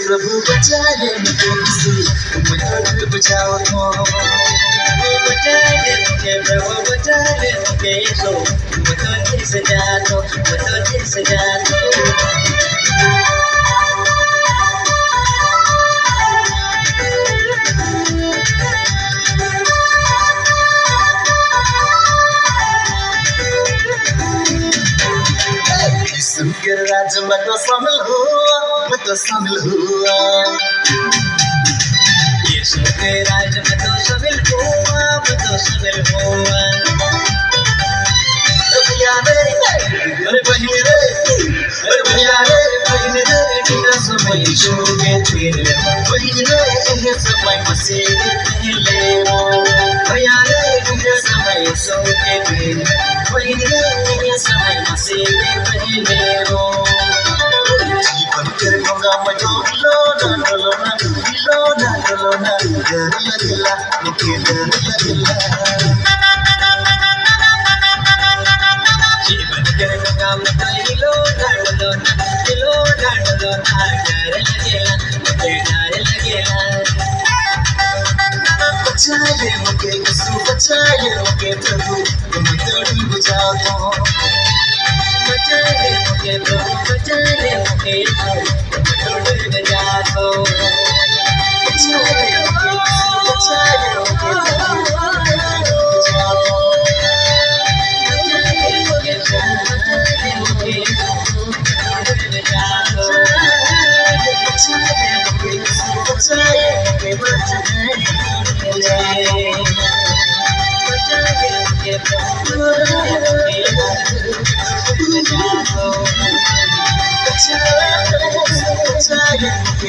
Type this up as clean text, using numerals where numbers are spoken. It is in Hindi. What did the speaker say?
प्रभु बचा ले मुझे किसी मुझे बचाओ बचा ले मुझे प्रभु बचा ले मुझे तो मुझे सजा दो मुझे सजा दो सुनकर राज में तो शामिल हुआ यीशु के राज में तो शामिल हुआ अरे भैया रे तेरा समय यीशु के तेरे समय मसीह पहले वो भैया रे तेरा समय यीशु के तेरे समय मसीह पहले वो जीवन कर होगा मजो लोना डर लगेला मुझे डर लगेला जीवन कर होगा मजो लोना डर लगेला मुझे डर लगेला बचा ले मुझे यीशु बचा ले मुझे प्रभु तुम तोड़ी बुझाओ बचा ले मुझे प्रभु बचा ले मुझे तोड़ी बुझा दो बचा ले मुझे बचा ले मुझे प्रभु बुझा दो बचा ले मुझे तोड़ी बुझा दो बचा ले मुझे बचा ले मुझे